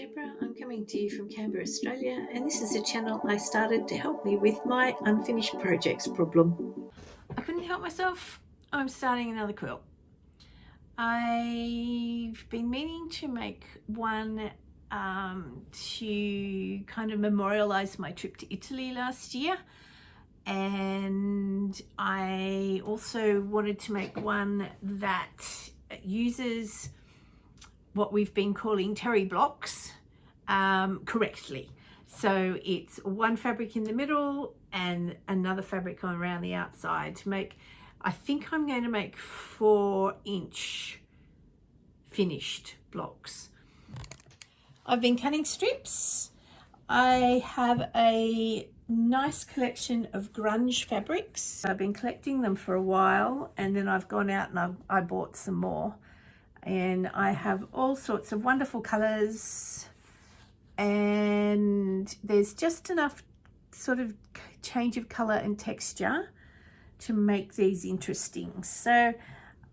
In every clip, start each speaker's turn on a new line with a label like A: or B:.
A: Canberra. I'm coming to you from Canberra, Australia, and this is a channel I started to help me with my unfinished projects problem. I couldn't help myself. I'm starting another quilt. I've been meaning to make one to kind of memorialize my trip to Italy last year, and I also wanted to make one that uses what we've been calling terry blocks correctly. So it's one fabric in the middle and another fabric on around the outside to make, I think I'm going to make 4-inch finished blocks. I've been cutting strips. I have a nice collection of grunge fabrics. I've been collecting them for a while, and then I've gone out and I bought some more. And I have all sorts of wonderful colors, and there's just enough sort of change of color and texture to make these interesting. So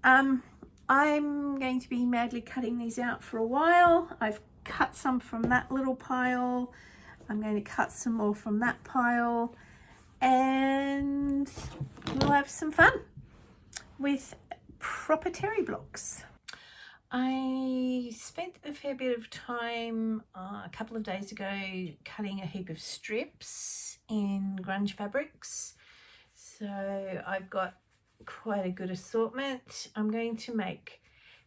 A: I'm going to be madly cutting these out for a while. I've cut some from that little pile. I'm going to cut some more from that pile, and we'll have some fun with proper terry blocks. I spent a fair bit of time a couple of days ago cutting a heap of strips in grunge fabrics. So I've got quite a good assortment. I'm going to make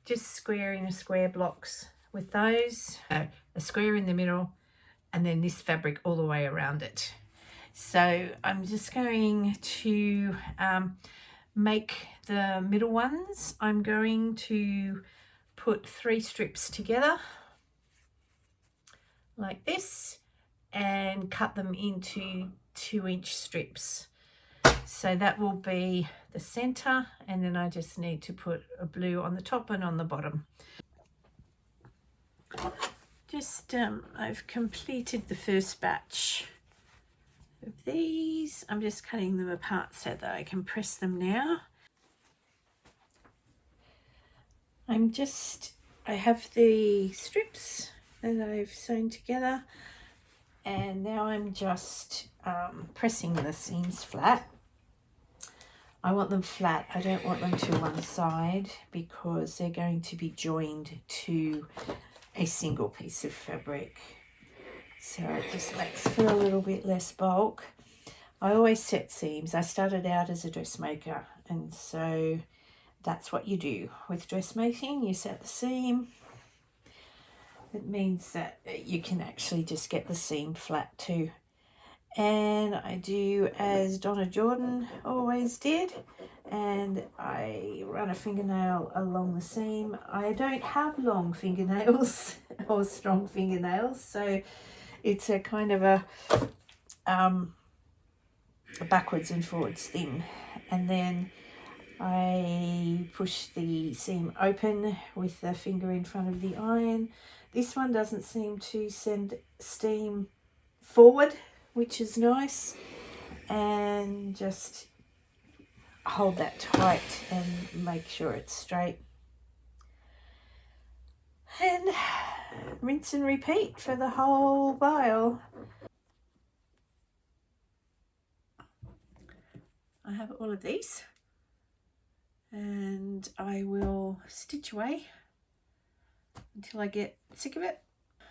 A: just square in a square blocks with those. A square in the middle and then this fabric all the way around it. So I'm just going to make the middle ones. I'm going to put 3 strips together like this and cut them into 2-inch strips. So that will be the center, and then I just need to put a blue on the top and on the bottom. Just I've completed the first batch of these. I'm just cutting them apart so that I can press them now. I have the strips that I've sewn together, and now I'm just pressing the seams flat. I want them flat. I don't want them to one side because they're going to be joined to a single piece of fabric. So it just makes for a little bit less bulk. I always set seams. I started out as a dressmaker, and so that's what you do with dressmaking. You set the seam. It means that you can actually just get the seam flat too. And I do as Donna Jordan always did, and I run a fingernail along the seam. I don't have long fingernails or strong fingernails, so it's a kind of a backwards and forwards thing. And then I push the seam open with the finger in front of the iron. This one doesn't seem to send steam forward, which is nice, and just hold that tight and make sure it's straight. And rinse and repeat for the whole while. I have all of these, and I will stitch away until I get sick of it.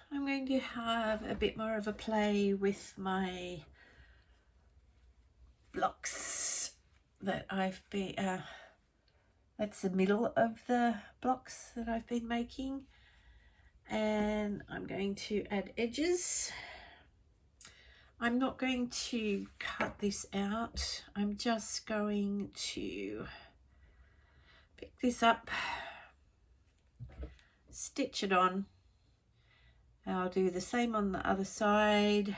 A: I'm going to have a bit more of a play with my blocks that I've been, that's the middle of the blocks that I've been making, and I'm going to add edges. I'm not going to cut this out. I'm just going to pick this up, stitch it on. I'll do the same on the other side,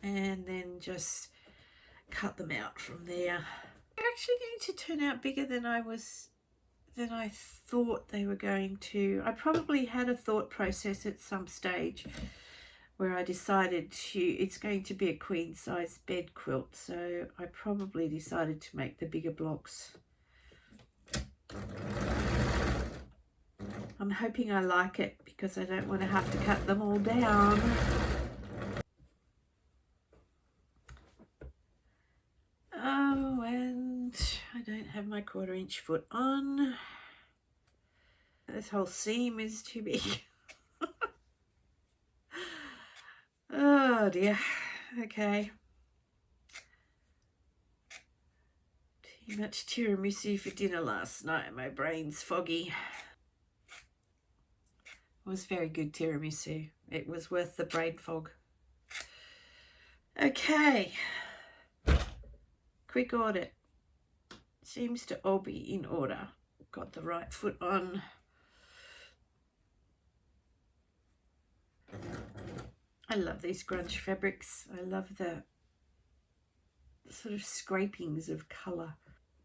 A: and then just cut them out from there. They're actually going to turn out bigger than I thought they were going to. I probably had a thought process at some stage where I decided it's going to be a queen size bed quilt, so I probably decided to make the bigger blocks. I'm hoping I like it because I don't want to have to cut them all down. Oh, and I don't have my 1/4 inch foot on. This whole seam is too big. Oh dear. Okay. Too much tiramisu for dinner last night. My brain's foggy. It was very good tiramisu. It was worth the brain fog. Okay. Quick audit. Seems to all be in order. Got the right foot on. I love these grunge fabrics. I love the sort of scrapings of colour.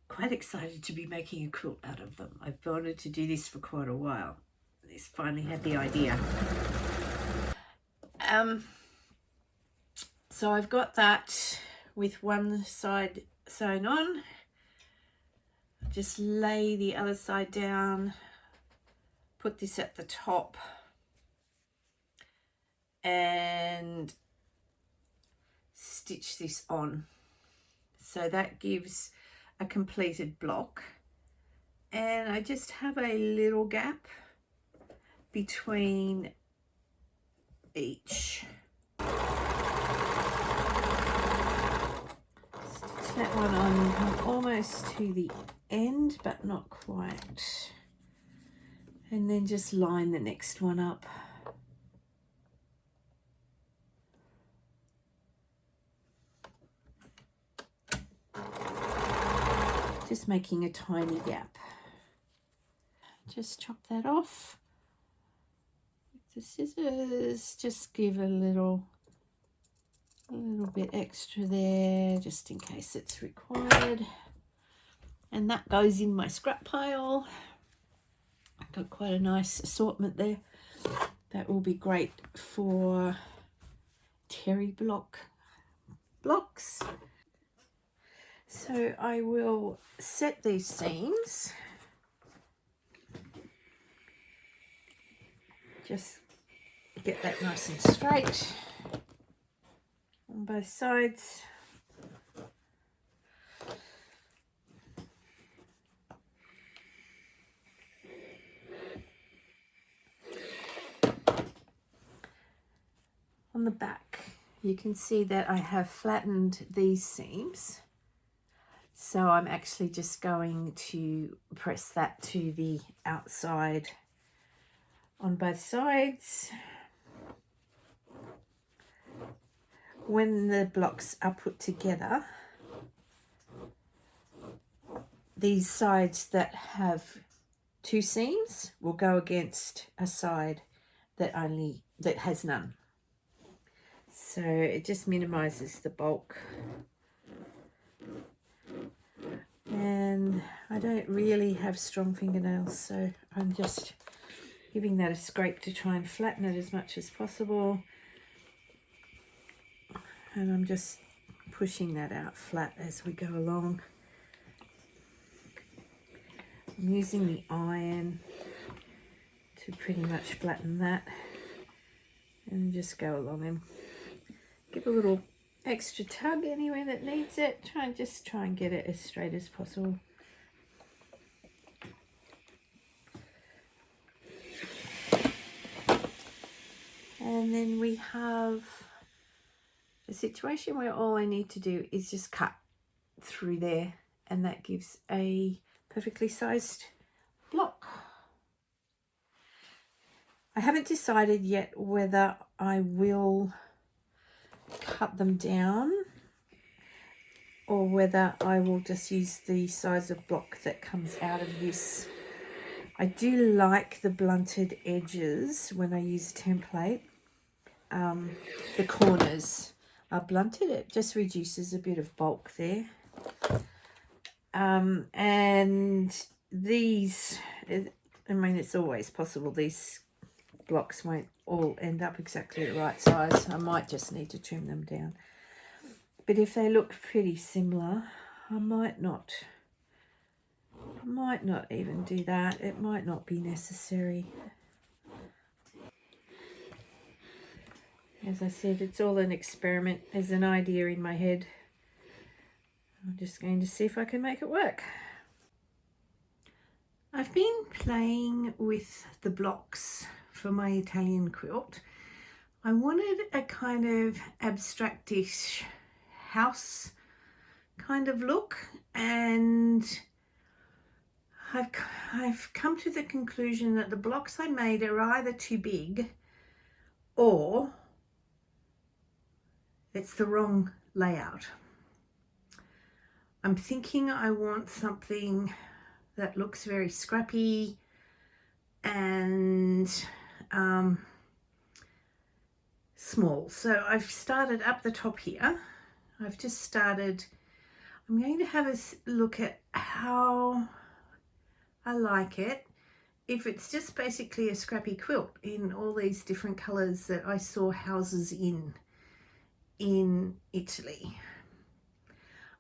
A: Quite excited to be making a quilt out of them. I've wanted to do this for quite a while. This finally had the idea. So I've got that with one side sewn on. Just lay the other side down, put this at the top, and stitch this on. So that gives a completed block, and I just have a little gap between each. Stitch that one on. I'm almost to the end, but not quite. And then just line the next one up. Just making a tiny gap. Just chop that off with the scissors. Just give a little bit extra there, just in case it's required. And that goes in my scrap pile. I've got quite a nice assortment there. That will be great for terry blocks. So I will set these seams. Just get that nice and straight on both sides. On the back, you can see that I have flattened these seams. So I'm actually just going to press that to the outside on both sides. When the blocks are put together, these sides that have 2 seams will go against a side that has none. So it just minimizes the bulk. And I don't really have strong fingernails, so I'm just giving that a scrape to try and flatten it as much as possible. And I'm just pushing that out flat as we go along. I'm using the iron to pretty much flatten that, and just go along and give a little extra tug anywhere that needs it. Try and get it as straight as possible. And then we have a situation where all I need to do is just cut through there, and that gives a perfectly sized block. I haven't decided yet whether I will cut them down or whether I will just use the size of block that comes out of this. I do like the blunted edges when I use template. The corners are blunted. It just reduces a bit of bulk there. And these, I mean, it's always possible these blocks won't all end up exactly the right size. I might just need to trim them down. But if they look pretty similar, I might not might not even do that. It might not be necessary. As I said, it's all an experiment. There's an idea in my head. I'm just going to see if I can make it work. I've been playing with the blocks for my Italian quilt. I wanted a kind of abstractish house kind of look, and I've come to the conclusion that the blocks I made are either too big or it's the wrong layout. I'm thinking I want something that looks very scrappy and small. So I've started up the top here. I've just started. I'm going to have a look at how I like it. If it's just basically a scrappy quilt in all these different colours that I saw houses in Italy,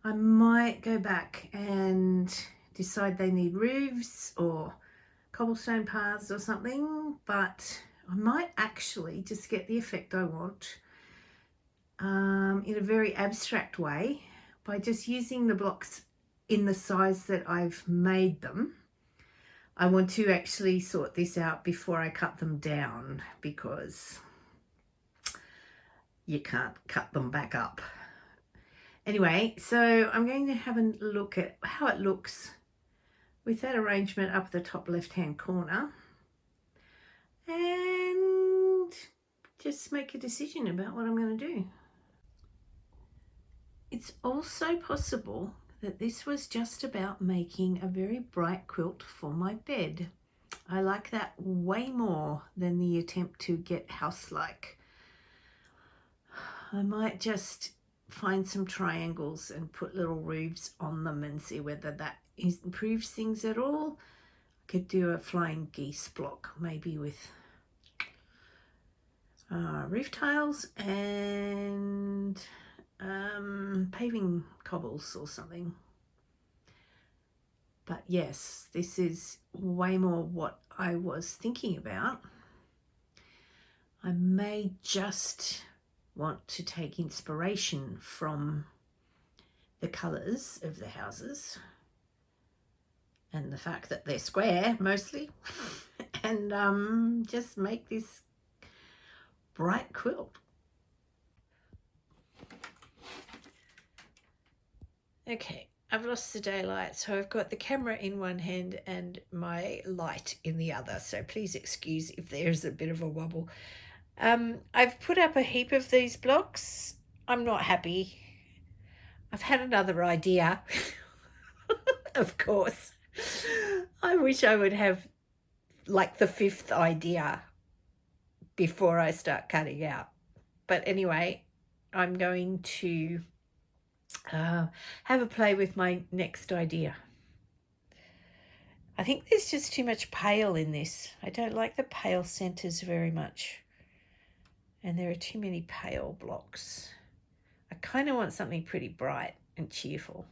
A: I might go back and decide they need roofs or cobblestone paths or something, but I might actually just get the effect I want in a very abstract way by just using the blocks in the size that I've made them. I want to actually sort this out before I cut them down, because you can't cut them back up. Anyway, so I'm going to have a look at how it looks with that arrangement up the top left hand corner, and just make a decision about what I'm going to do. It's also possible that this was just about making a very bright quilt for my bed. I like that way more than the attempt to get house-like. I might just find some triangles and put little roofs on them and see whether that improves things at all. I could do a flying geese block, maybe with roof tiles and paving cobbles or something. But yes, this is way more what I was thinking about. I may just want to take inspiration from the colours of the houses and the fact that they're square mostly and just make this bright quilt. Okay, I've lost the daylight, so I've got the camera in one hand and my light in the other, so please excuse if there's a bit of a wobble. I've put up a heap of these blocks. I'm not happy. I've had another idea, of course. I wish I would have like the fifth idea before I start cutting out. But anyway, I'm going to have a play with my next idea. I think there's just too much pale in this. I don't like the pale centres very much. And there are too many pale blocks. I kind of want something pretty bright and cheerful.